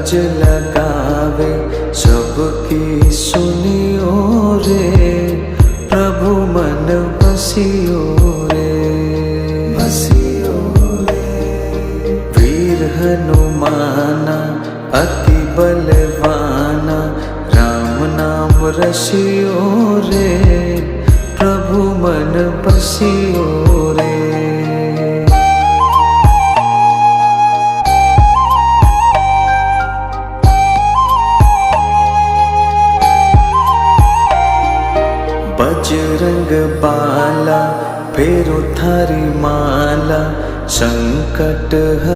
गज लगावे सबकी सुनियो रे, प्रभु मन बसियो रे, बसियो रे। वीर हनुमाना अति बलवाना, राम नाम रसियो रे, प्रभु मन बसियो रे। बजरंग बाला फेरो थारी माला, संकट